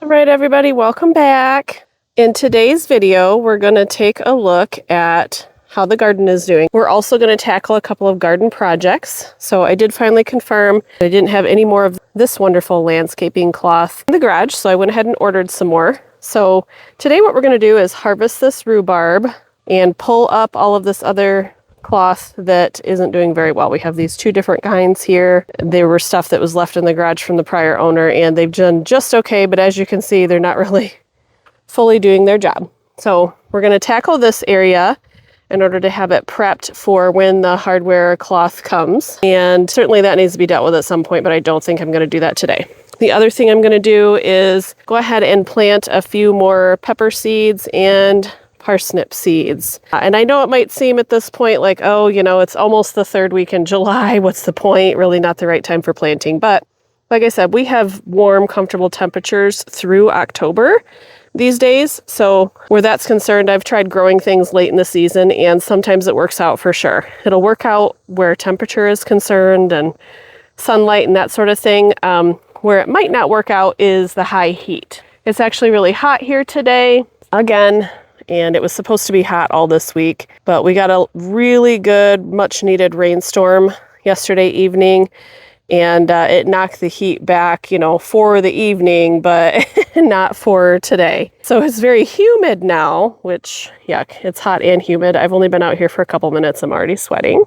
right, everybody, welcome back. In today's video, we're going to take a look at how the garden is doing. We're also going to tackle a couple of garden projects. So I did finally confirm I didn't have any more of this wonderful landscaping cloth in the garage, so I went ahead and ordered some more. So today what we're going to do is harvest this rhubarb and pull up all of this other cloth that isn't doing very well. We have these two different kinds here. There were stuff that was left in the garage from the prior owner, and they've done just okay, but as you can see, they're not really fully doing their job. So we're going to tackle this area in order to have it prepped for when the hardware cloth comes. And certainly that needs to be dealt with at some point, but I don't think I'm going to do that today. The other thing I'm going to do is go ahead and plant a few more pepper seeds and parsnip seeds. And I know it might seem at this point like, oh, you know, it's almost the third week in July. What's the point? Really not the right time for planting. But like I said, we have warm, comfortable temperatures through October these days. So where that's concerned, I've tried growing things late in the season, and sometimes it works out for sure. It'll work out where temperature is concerned and sunlight and that sort of thing. Where it might not work out is the high heat. It's actually really hot here today again, and it was supposed to be hot all this week, but we got a really good, much needed rainstorm yesterday evening, and it knocked the heat back, you know, for the evening, but not for today. So it's very humid now, which, yuck, it's hot and humid. I've only been out here for a couple minutes. I'm already sweating.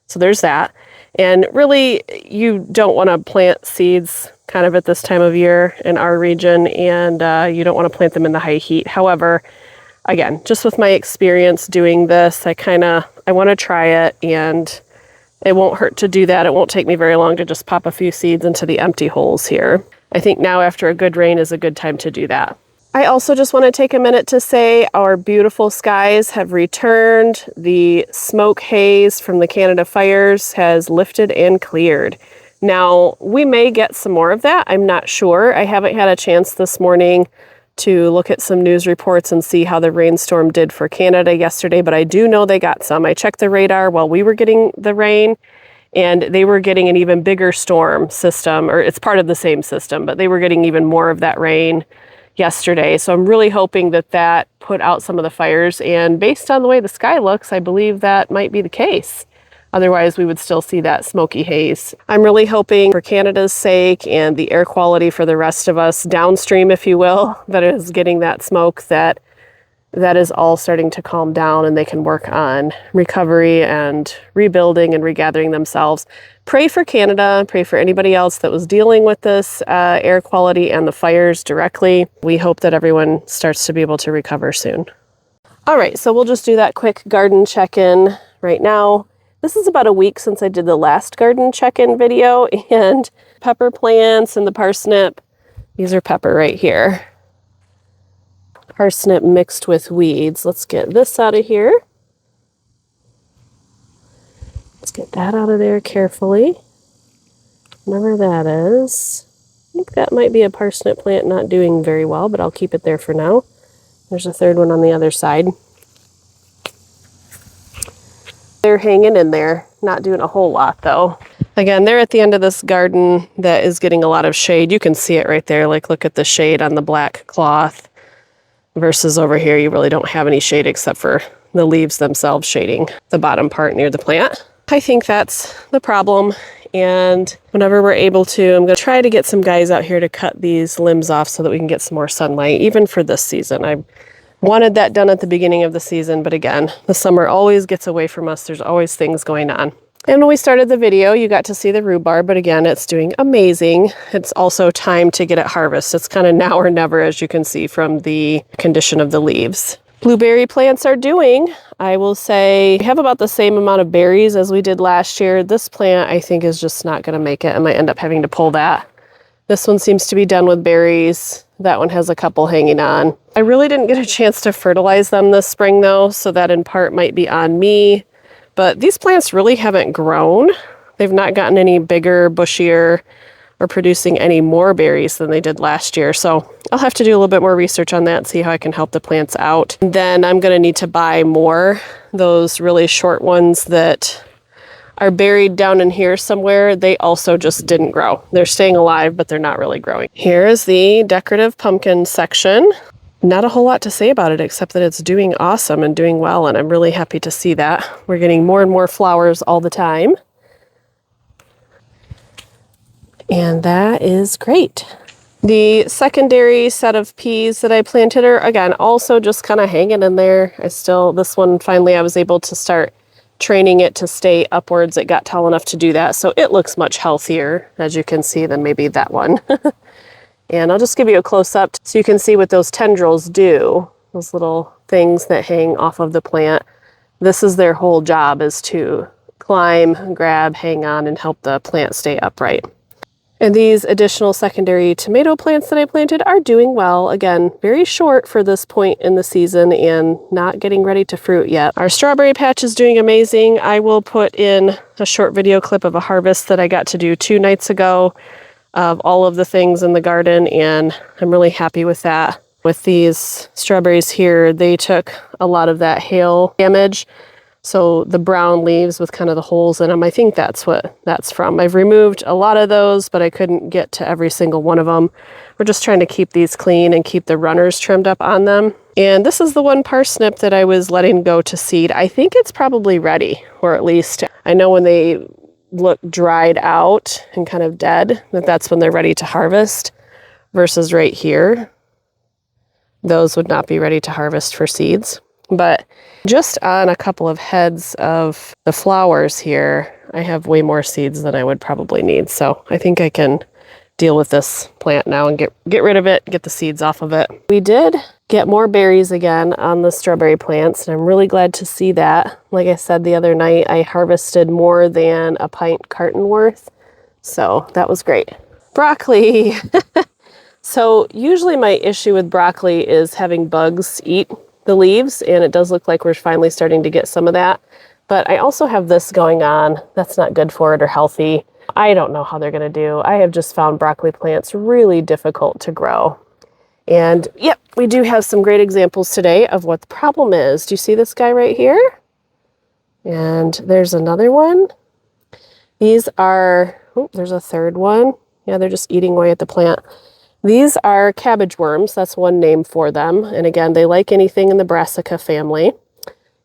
So there's that. And really, you don't want to plant seeds kind of at this time of year in our region, and you don't want to plant them in the high heat. However, again, just with my experience doing this, I want to try it, and it won't hurt to do that. It won't take me very long to just pop a few seeds into the empty holes here. I think now after a good rain is a good time to do that. I also just want to take a minute to say our beautiful skies have returned. The smoke haze from the Canada fires has lifted and cleared. Now, we may get some more of that. I'm not sure. I haven't had a chance this morning to look at some news reports and see how the rainstorm did for Canada yesterday, but I do know they got some. I checked the radar while we were getting the rain, and they were getting an even bigger storm system, or it's part of the same system, but they were getting even more of that rain yesterday. So I'm really hoping that that put out some of the fires, and based on the way the sky looks, I believe that might be the case. Otherwise, we would still see that smoky haze. I'm really hoping for Canada's sake and the air quality for the rest of us downstream, if you will, that is getting that smoke, that is all starting to calm down and they can work on recovery and rebuilding and regathering themselves. Pray for Canada, pray for anybody else that was dealing with this air quality and the fires directly. We hope that everyone starts to be able to recover soon. All right, so we'll just do that quick garden check-in right now. This is about a week since I did the last garden check-in video, and pepper plants and the parsnip, these are pepper right here. Parsnip mixed with weeds. Let's get this out of here. Let's get that out of there carefully. Whatever that is. I think that might be a parsnip plant not doing very well, but I'll keep it there for now. There's a third one on the other side. They're hanging in there, not doing a whole lot though. Again, they're at the end of this garden that is getting a lot of shade. You can see it right there. Like, look at the shade on the black cloth versus over here. You really don't have any shade except for the leaves themselves shading the bottom part near the plant. I think that's the problem. And whenever we're able to, I'm going to try to get some guys out here to cut these limbs off so that we can get some more sunlight, even for this season. I wanted that done at the beginning of the season, but again, the summer always gets away from us. There's always things going on. And when we started the video, you got to see the rhubarb, but again, it's doing amazing. It's also time to get it harvested. It's kind of now or never, as you can see from the condition of the leaves. Blueberry plants are doing, I will say, we have about the same amount of berries as we did last year. This plant, I think, is just not going to make it. I might end up having to pull that. This one seems to be done with berries. That one has a couple hanging on. I really didn't get a chance to fertilize them this spring though, so that in part might be on me. But these plants really haven't grown. They've not gotten any bigger, bushier, or producing any more berries than they did last year. So I'll have to do a little bit more research on that and see how I can help the plants out. And then I'm going to need to buy more, those really short ones that are buried down in here somewhere, they also just didn't grow. They're staying alive, but they're not really growing. Here is the decorative pumpkin section. Not a whole lot to say about it except that it's doing awesome and doing well, and I'm really happy to see that. We're getting more and more flowers all the time. And that is great. The secondary set of peas that I planted are, again, also just kind of hanging in there. This one, finally, I was able to start training it to stay upwards. It got tall enough to do that, so it looks much healthier, as you can see, than maybe that one. And I'll just give you a close-up so you can see what those tendrils do, those little things that hang off of the plant. This is their whole job, is to climb, grab, hang on, and help the plant stay upright. And these additional secondary tomato plants that I planted are doing well. Again, very short for this point in the season and not getting ready to fruit yet. Our strawberry patch is doing amazing. I will put in a short video clip of a harvest that I got to do 2 nights ago of all of the things in the garden, and I'm really happy with that. With these strawberries here, they took a lot of that hail damage. So the brown leaves with kind of the holes in them, I think that's what that's from. I've removed a lot of those, but I couldn't get to every single one of them. We're just trying to keep these clean and keep the runners trimmed up on them. And this is the one parsnip that I was letting go to seed. I think it's probably ready, or at least I know when they look dried out and kind of dead, that's when they're ready to harvest, versus right here, those would not be ready to harvest for seeds. But just on a couple of heads of the flowers here, I have way more seeds than I would probably need. So I think I can deal with this plant now and get rid of it, get the seeds off of it. We did get more berries again on the strawberry plants, and I'm really glad to see that. Like I said the other night, I harvested more than a pint carton worth, so that was great. Broccoli. So usually my issue with broccoli is having bugs eat the leaves, and it does look like we're finally starting to get some of that. But I also have this going on. That's not good for it or healthy. I don't know how they're going to do. I have just found broccoli plants really difficult to grow. And yep, we do have some great examples today of what the problem is. Do you see this guy right here? And there's another one. These are, oh, there's a third one. Yeah, they're just eating away at the plant. These are cabbage worms. That's one name for them. And again, they like anything in the Brassica family.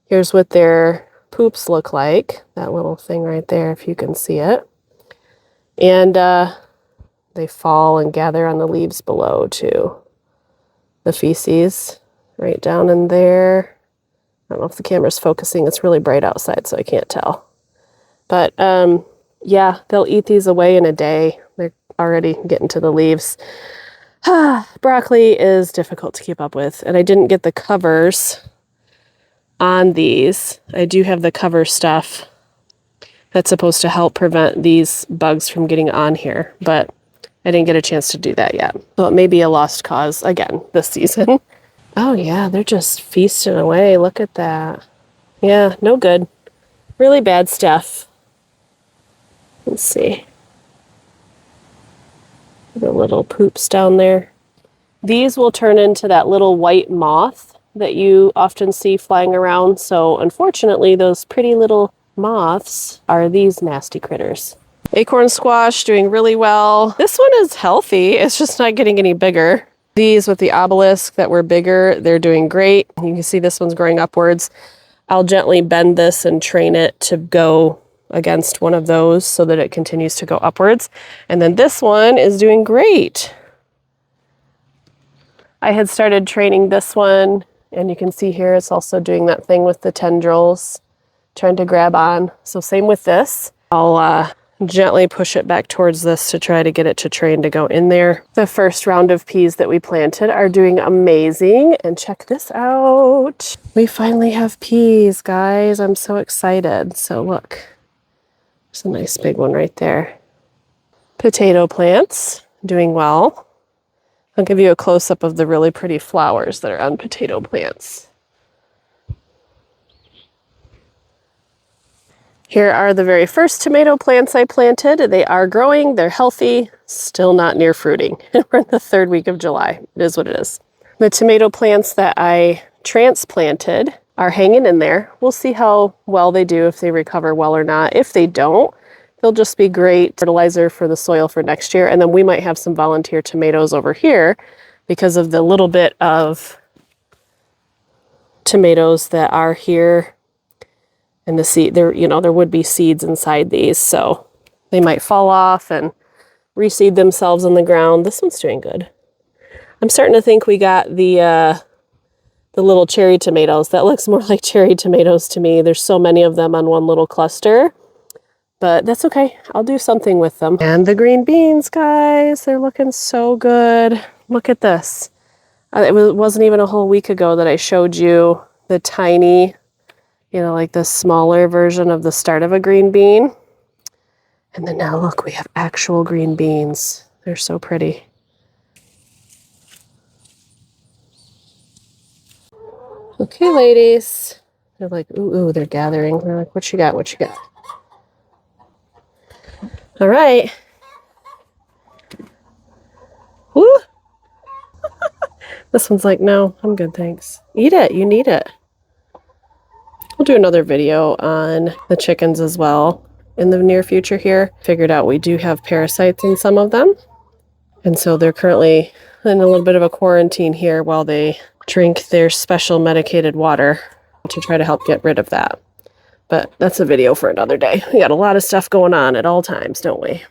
Here's what their poops look like. That little thing right there, if you can see it. And they fall and gather on the leaves below too. The feces right down in there. I don't know if the camera's focusing. It's really bright outside, so I can't tell. But yeah, they'll eat these away in a day. They're already getting to the leaves. Broccoli is difficult to keep up with, and I didn't get the covers on these. I do have the cover stuff that's supposed to help prevent these bugs from getting on here, but I didn't get a chance to do that yet. So it may be a lost cause again this season. Oh yeah, they're just feasting away. Look at that. Yeah, no good. Really bad stuff. Let's see. The little poops down there. These will turn into that little white moth that you often see flying around. So unfortunately, those pretty little moths are these nasty critters. Acorn squash doing really well. This one is healthy. It's just not getting any bigger. These with the obelisk that were bigger, they're doing great. You can see this one's growing upwards. I'll gently bend this and train it to go against one of those so that it continues to go upwards. And then this one is doing great. I had started training this one, and you can see here it's also doing that thing with the tendrils, trying to grab on. So same with this. I'll gently push it back towards this to try to get it to train to go in there. The first round of peas that we planted are doing amazing, and check this out. We finally have peas, guys. I'm so excited. So look, there's a nice big one right there. Potato plants doing well. I'll give you a close-up of the really pretty flowers that are on potato plants. Here are the very first tomato plants I planted. They are growing, they're healthy, still not near fruiting. We're in the 3rd week of July. It is what it is. The tomato plants that I transplanted are hanging in there. We'll see how well they do, if they recover well or not. If they don't, they'll just be great fertilizer for the soil for next year. And then we might have some volunteer tomatoes over here because of the little bit of tomatoes that are here. And the seed, there would be seeds inside these, so they might fall off and reseed themselves in the ground. This one's doing good. I'm starting to think we got the little cherry tomatoes. That looks more like cherry tomatoes to me. There's so many of them on one little cluster, but that's okay. I'll do something with them. And the green beans, guys, they're looking so good. Look at this. It wasn't even a whole week ago that I showed you the tiny, like the smaller version of the start of a green bean. And then now look, we have actual green beans. They're so pretty. Okay, ladies. They're like, ooh, they're gathering. They're like, what you got? What you got? All right. Woo! This one's like, no, I'm good, thanks. Eat it. You need it. We'll do another video on the chickens as well in the near future here. Figured out we do have parasites in some of them. And so they're currently in a little bit of a quarantine here while they drink their special medicated water to try to help get rid of that. But that's a video for another day. We got a lot of stuff going on at all times, don't we?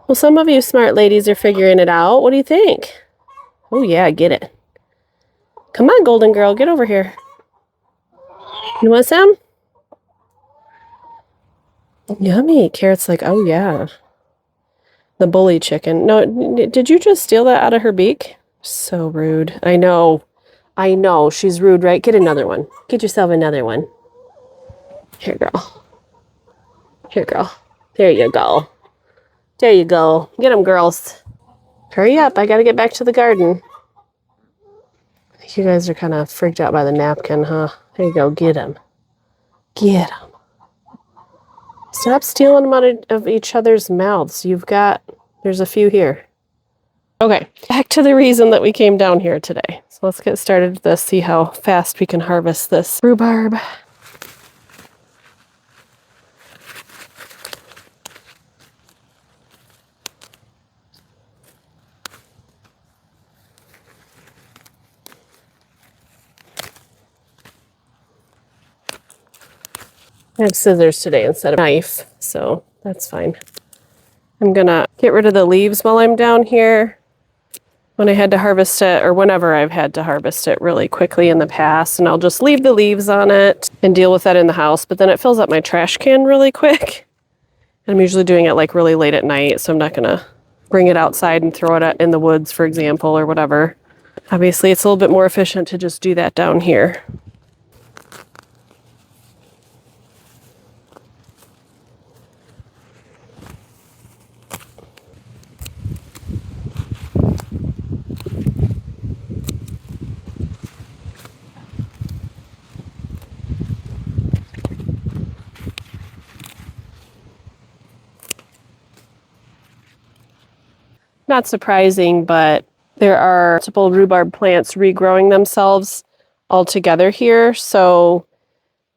Well, some of you smart ladies are figuring it out. What do you think? Oh yeah, get it. Come on, golden girl, get over here. You want some? Yummy. Carrot's like, oh yeah. The bully chicken. No, did you just steal that out of her beak? So rude. I know. She's rude, right? Get another one. Get yourself another one. Here, girl. Here, girl. There you go. There you go. Get them, girls. Hurry up. I gotta get back to the garden. You guys are kind of freaked out by the napkin, huh? There you go. Get him. Get him. Stop stealing them out of each other's mouths. There's a few here. Okay, back to the reason that we came down here today. So let's get started with this, see how fast we can harvest this rhubarb. I have scissors today instead of a knife, so that's fine. I'm gonna get rid of the leaves while I'm down here. When I had to harvest it, or whenever I've had to harvest it really quickly in the past, and I'll just leave the leaves on it and deal with that in the house, but then it fills up my trash can really quick. And I'm usually doing it like really late at night, so I'm not gonna bring it outside and throw it in the woods, for example, or whatever. Obviously, it's a little bit more efficient to just do that down here. Not surprising, but there are multiple rhubarb plants regrowing themselves all together here, so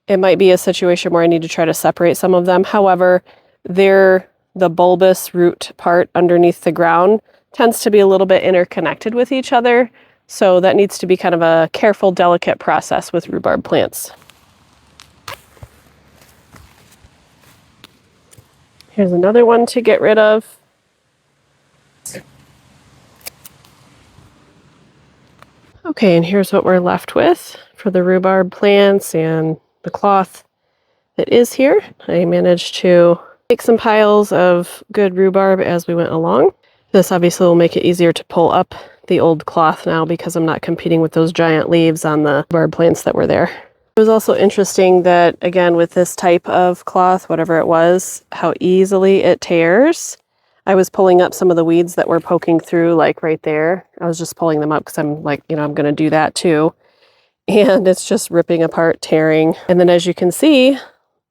it might be a situation where I need to try to separate some of them. However, the bulbous root part underneath the ground tends to be a little bit interconnected with each other, so that needs to be kind of a careful, delicate process with rhubarb plants. Here's another one to get rid of. Okay, and here's what we're left with for the rhubarb plants and the cloth that is here. I managed to make some piles of good rhubarb as we went along. This obviously will make it easier to pull up the old cloth now because I'm not competing with those giant leaves on the rhubarb plants that were there. It was also interesting that, again, with this type of cloth, whatever it was, how easily it tears. I was pulling up some of the weeds that were poking through, like right there. I was just pulling them up because I'm like, I'm going to do that too. And it's just ripping apart, tearing. And then as you can see,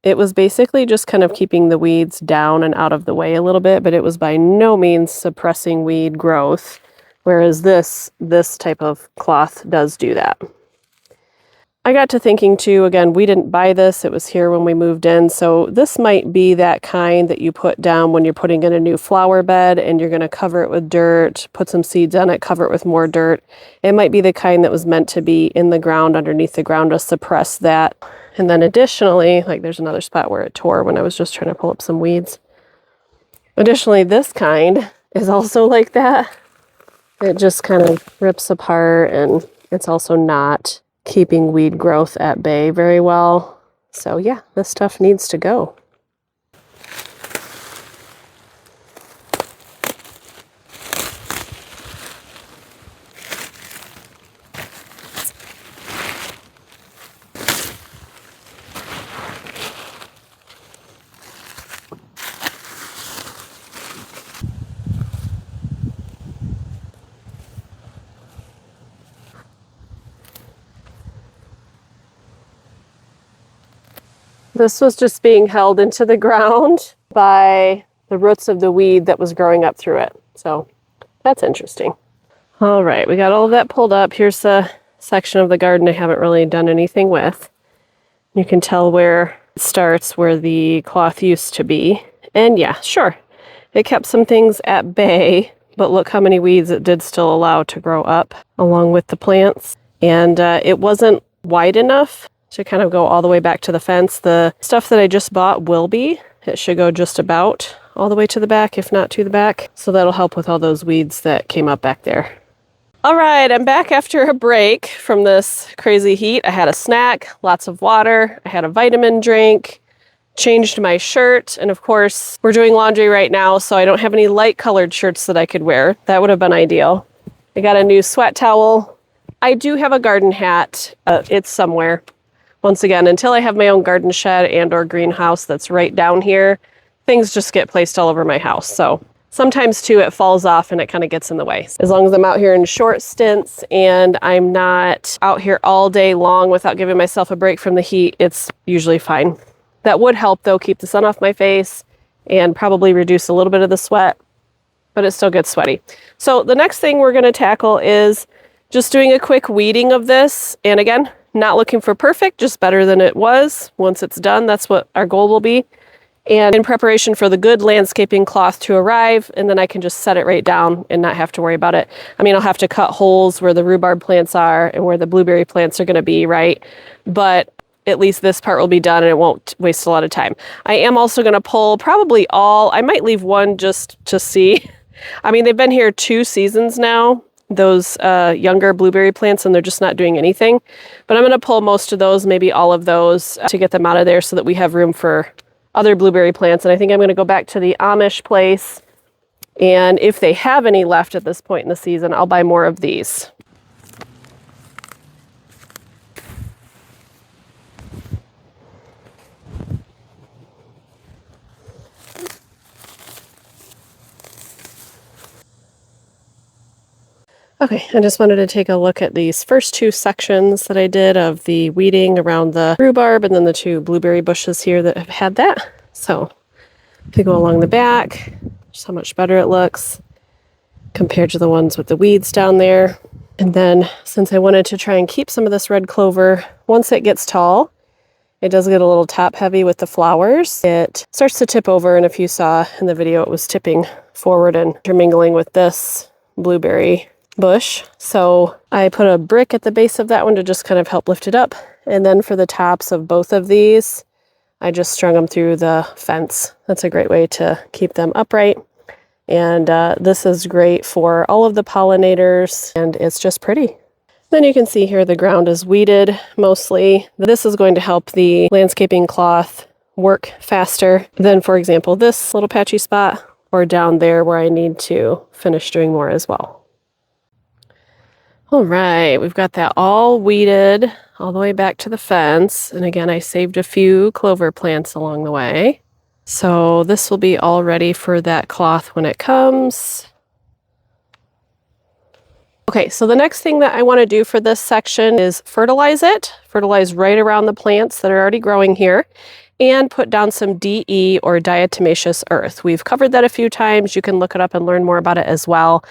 it was basically just kind of keeping the weeds down and out of the way a little bit, but it was by no means suppressing weed growth. Whereas this type of cloth does do that. I got to thinking too, again, we didn't buy this. It was here when we moved in. So this might be that kind that you put down when you're putting in a new flower bed and you're going to cover it with dirt, put some seeds on it, cover it with more dirt. It might be the kind that was meant to be in the ground, underneath the ground, to suppress that. And then additionally, like there's another spot where it tore when I was just trying to pull up some weeds. Additionally, this kind is also like that. It just kind of rips apart, and it's also not keeping weed growth at bay very well. So yeah, this stuff needs to go. This was just being held into the ground by the roots of the weed that was growing up through it. So that's interesting. All right, we got all of that pulled up. Here's the section of the garden I haven't really done anything with. You can tell where it starts, where the cloth used to be. And yeah, sure, it kept some things at bay, but look how many weeds it did still allow to grow up along with the plants. And it wasn't wide enough to kind of go all the way back to the fence. The stuff that I just bought will be. It should go just about all the way to the back, if not to the back. So that'll help with all those weeds that came up back there. All right, I'm back after a break from this crazy heat. I had a snack, lots of water, I had a vitamin drink, changed my shirt, and of course, we're doing laundry right now, so I don't have any light colored shirts that I could wear. That would have been ideal. I got a new sweat towel. I do have a garden hat. It's somewhere. Once again, until I have my own garden shed and or greenhouse that's right down here, things just get placed all over my house. So sometimes too, it falls off and it kind of gets in the way. As long as I'm out here in short stints and I'm not out here all day long without giving myself a break from the heat, it's usually fine. That would help though, keep the sun off my face and probably reduce a little bit of the sweat, but it still gets sweaty. So the next thing we're gonna tackle is just doing a quick weeding of this. And again, not looking for perfect, just better than it was. Once it's done, that's what our goal will be. And in preparation for the good landscaping cloth to arrive, and then I can just set it right down and not have to worry about it. I mean, I'll have to cut holes where the rhubarb plants are and where the blueberry plants are gonna be, right? But at least this part will be done and it won't waste a lot of time. I am also gonna pull probably all, I might leave one just to see. I mean, they've been here 2 seasons now, those younger blueberry plants, and they're just not doing anything. But I'm going to pull most of those, maybe all of those, to get them out of there so that we have room for other blueberry plants. And I think I'm going to go back to the Amish place, and if they have any left at this point in the season, I'll buy more of these. Okay, I just wanted to take a look at these first 2 sections that I did of the weeding around the rhubarb and then the 2 blueberry bushes here that have had that. So if you go along the back, just how much better it looks compared to the ones with the weeds down there. And then since I wanted to try and keep some of this red clover, once it gets tall, it does get a little top heavy with the flowers. It starts to tip over, and if you saw in the video, it was tipping forward and intermingling with this blueberry bush. So I put a brick at the base of that one to just kind of help lift it up. And then for the tops of both of these, I just strung them through the fence. That's a great way to keep them upright. And this is great for all of the pollinators, and it's just pretty. Then you can see here the ground is weeded mostly. This is going to help the landscaping cloth work faster than, for example, this little patchy spot or down there where I need to finish doing more as well. All right, we've got that all weeded all the way back to the fence. And again, I saved a few clover plants along the way. So this will be all ready for that cloth when it comes. Okay, so the next thing that I want to do for this section is fertilize it. Fertilize right around the plants that are already growing here, and put down some DE or diatomaceous earth. We've covered that a few times. You can look it up and learn more about it as well.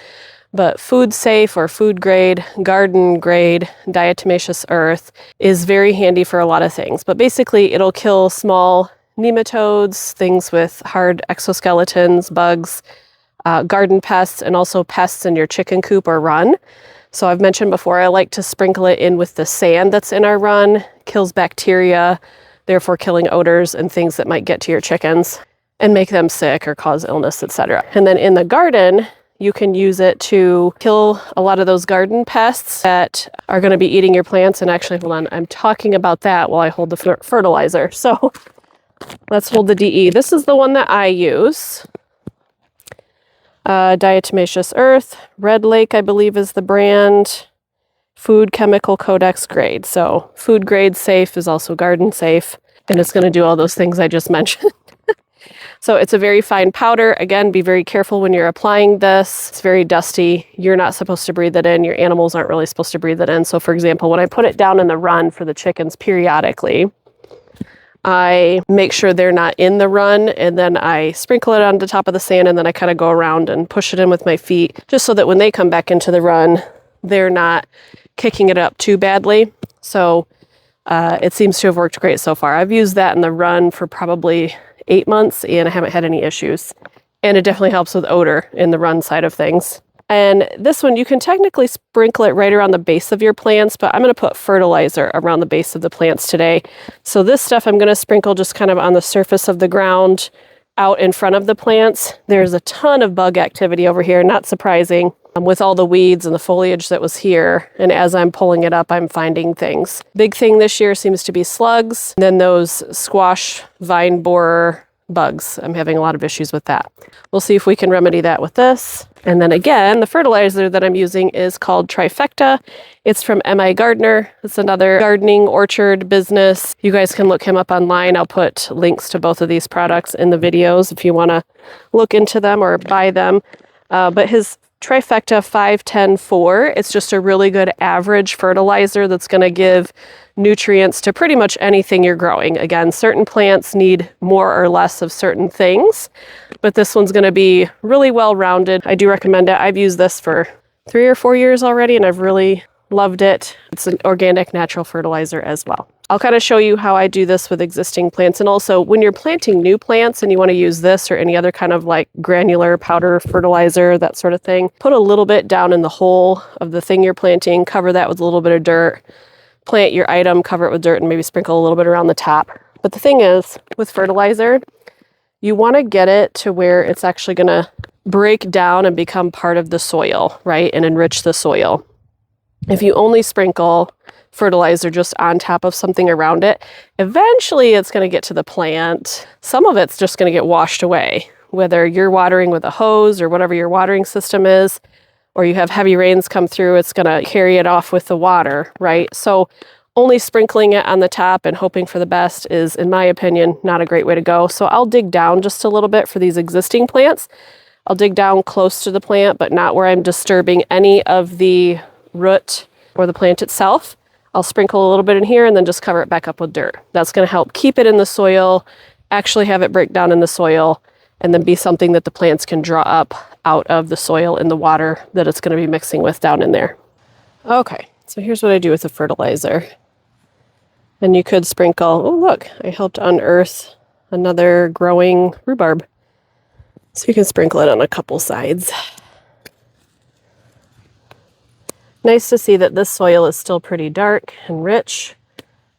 but food safe or food grade, garden grade, diatomaceous earth is very handy for a lot of things. But basically it'll kill small nematodes, things with hard exoskeletons, bugs, garden pests, and also pests in your chicken coop or run. So I've mentioned before, I like to sprinkle it in with the sand that's in our run, kills bacteria, therefore killing odors and things that might get to your chickens and make them sick or cause illness, etc. And then in the garden, you can use it to kill a lot of those garden pests that are going to be eating your plants. And actually, hold on, I'm talking about that while I hold the fertilizer. So let's hold the DE. This is the one that I use. Diatomaceous earth, Red Lake, I believe is the brand. Food chemical codex grade. So food grade safe is also garden safe, and it's going to do all those things I just mentioned. So it's a very fine powder. Again, be very careful when you're applying this. It's very dusty. You're not supposed to breathe it in. Your animals aren't really supposed to breathe it in. So for example, when I put it down in the run for the chickens periodically, I make sure they're not in the run, and then I sprinkle it on the top of the sand, and then I kind of go around and push it in with my feet, just so that when they come back into the run, they're not kicking it up too badly. So it seems to have worked great so far. I've used that in the run for probably 8 months, and I haven't had any issues. And it definitely helps with odor in the run side of things. And this one, you can technically sprinkle it right around the base of your plants, but I'm going to put fertilizer around the base of the plants today. So this stuff I'm going to sprinkle just kind of on the surface of the ground out in front of the plants. There's a ton of bug activity over here, not surprising, with all the weeds and the foliage that was here. And as I'm pulling it up, I'm finding things. Big thing this year seems to be slugs, and then those squash vine borer bugs. I'm having a lot of issues with that. We'll see if we can remedy that with this. And then again, the fertilizer that I'm using is called Trifecta. It's from M.I. Gardner. It's another gardening orchard business. You guys can look him up online. I'll put links to both of these products in the videos if you want to look into them or buy them. But his Trifecta 5-10-4, it's just a really good average fertilizer that's going to give nutrients to pretty much anything you're growing. Again, certain plants need more or less of certain things, but this one's going to be really well rounded. I do recommend it. I've used this for 3 or 4 years already, and I've really loved it. It's an organic natural fertilizer as well. I'll kind of show you how I do this with existing plants. And also when you're planting new plants and you want to use this or any other kind of like granular powder fertilizer, that sort of thing, put a little bit down in the hole of the thing you're planting, cover that with a little bit of dirt, plant your item, cover it with dirt, and maybe sprinkle a little bit around the top. But the thing is, with fertilizer, you want to get it to where it's actually going to break down and become part of the soil, right? And enrich the soil. If you only sprinkle fertilizer just on top of something around it, eventually it's going to get to the plant. Some of it's just going to get washed away, whether you're watering with a hose or whatever your watering system is, or you have heavy rains come through, it's going to carry it off with the water, right? So only sprinkling it on the top and hoping for the best is, in my opinion, not a great way to go. So I'll dig down just a little bit for these existing plants. I'll dig down close to the plant, but not where I'm disturbing any of the root or the plant itself. I'll sprinkle a little bit in here and then just cover it back up with dirt. That's going to help keep it in the soil, actually have it break down in the soil, and then be something that the plants can draw up out of the soil in the water that it's going to be mixing with down in there. Okay, so here's what I do with the fertilizer. And you could sprinkle, oh look, I helped unearth another growing rhubarb. So you can sprinkle it on a couple sides. Nice to see that this soil is still pretty dark and rich.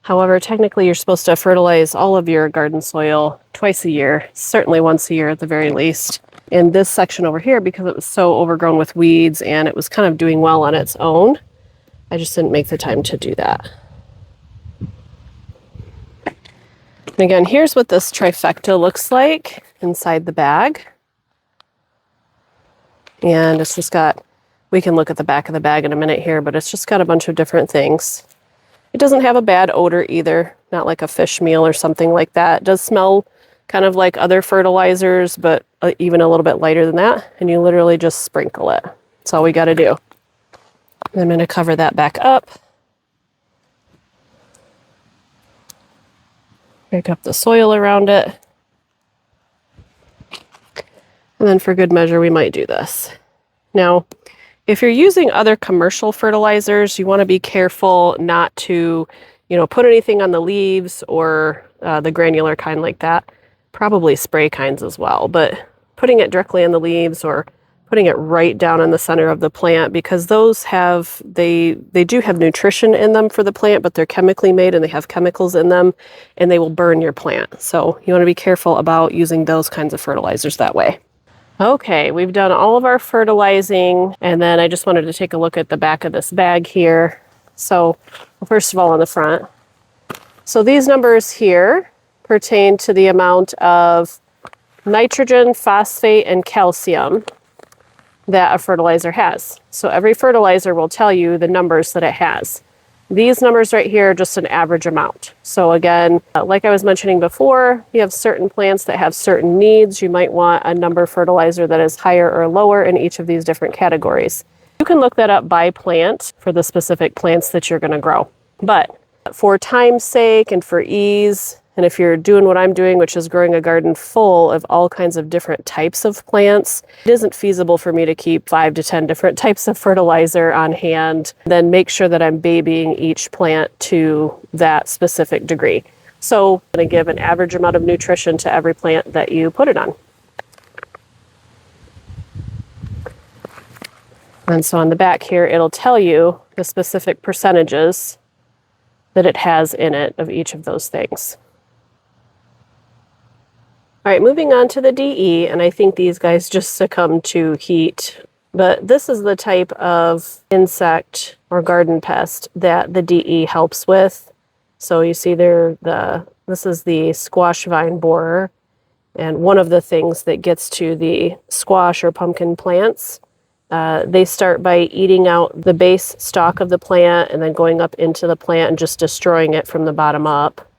However, technically you're supposed to fertilize all of your garden soil twice a year, certainly once a year at the very least. In this section over here, because it was so overgrown with weeds and it was kind of doing well on its own, I just didn't make the time to do that. And again, here's what this trifecta looks like inside the bag. And it's just got, we can look at the back of the bag in a minute here, but it's just got a bunch of different things. It doesn't have a bad odor either, not like a fish meal or something like that. It does smell kind of like other fertilizers, but even a little bit lighter than that. And you literally just sprinkle it. That's all we got to do. I'm going to cover that back up. Pick up the soil around it. And then for good measure, we might do this. Now, If you're using other commercial fertilizers, you want to be careful not to, put anything on the leaves or the granular kind like that. Probably spray kinds as well, but putting it directly on the leaves or putting it right down in the center of the plant, because those they do have nutrition in them for the plant, but they're chemically made and they have chemicals in them and they will burn your plant. So you want to be careful about using those kinds of fertilizers that way. Okay, we've done all of our fertilizing, and then I just wanted to take a look at the back of this bag here. So first of all, on the front. So these numbers here pertain to the amount of nitrogen, phosphate, and calcium that a fertilizer has. So every fertilizer will tell you the numbers that it has. These numbers right here are just an average amount. So again, like I was mentioning before, you have certain plants that have certain needs. You might want a number fertilizer that is higher or lower in each of these different categories. You can look that up by plant for the specific plants that you're going to grow. But for time's sake and for ease, and if you're doing what I'm doing, which is growing a garden full of all kinds of different types of plants, it isn't feasible for me to keep 5 to 10 different types of fertilizer on hand, then make sure that I'm babying each plant to that specific degree. So I'm going to give an average amount of nutrition to every plant that you put it on. And so on the back here, it'll tell you the specific percentages that it has in it of each of those things. All right, moving on to the DE, and I think these guys just succumb to heat, but this is the type of insect or garden pest that the DE helps with. So you see this is the squash vine borer, and one of the things that gets to the squash or pumpkin plants, they start by eating out the base stalk of the plant and then going up into the plant and just destroying it from the bottom up.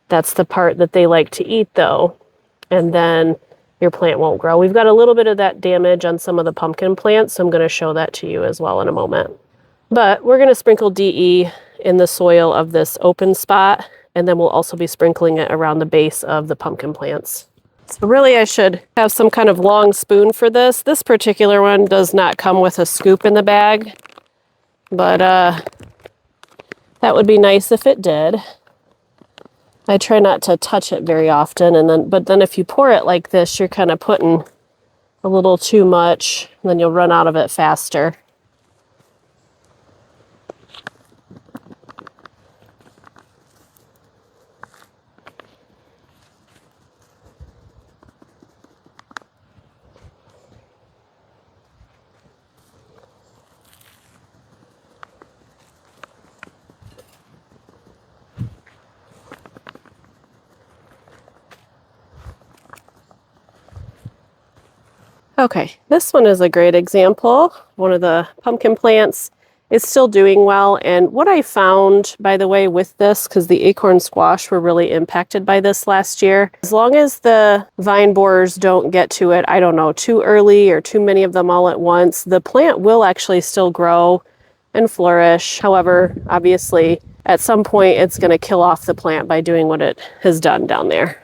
That's the part that they like to eat though. And then your plant won't grow. We've got a little bit of that damage on some of the pumpkin plants, so I'm going to show that to you as well in a moment. But we're going to sprinkle DE in the soil of this open spot, and then we'll also be sprinkling it around the base of the pumpkin plants. So really I should have some kind of long spoon for this. This particular one does not come with a scoop in the bag, but that would be nice if it did. I try not to touch it very often, but then if you pour it like this, you're kind of putting a little too much, and then you'll run out of it faster. Okay, this one is a great example. One of the pumpkin plants is still doing well. And what I found, by the way, with this, because the acorn squash were really impacted by this last year, as long as the vine borers don't get to it, I don't know, too early or too many of them all at once, the plant will actually still grow and flourish. However, obviously, at some point, it's going to kill off the plant by doing what it has done down there.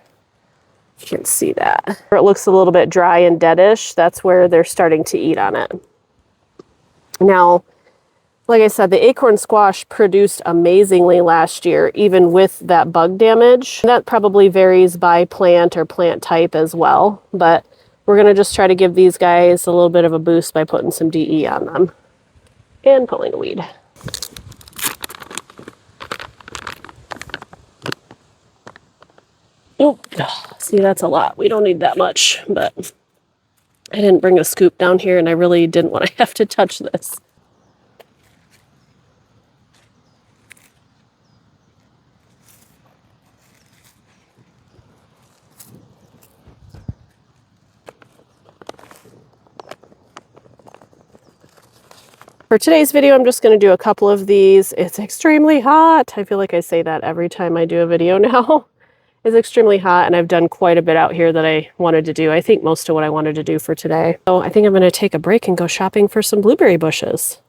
You can see that. It looks a little bit dry and deadish. That's where they're starting to eat on it. Now, like I said, the acorn squash produced amazingly last year, even with that bug damage. That probably varies by plant or plant type as well, but we're going to just try to give these guys a little bit of a boost by putting some DE on them and pulling a weed. Oh, see, that's a lot. We don't need that much, but I didn't bring a scoop down here and I really didn't want to have to touch this. For today's video, I'm just going to do a couple of these. It's extremely hot. I feel like I say that every time I do a video now. It's extremely hot, and I've done quite a bit out here that I wanted to do. I think most of what I wanted to do for today. So I think I'm going to take a break and go shopping for some blueberry bushes.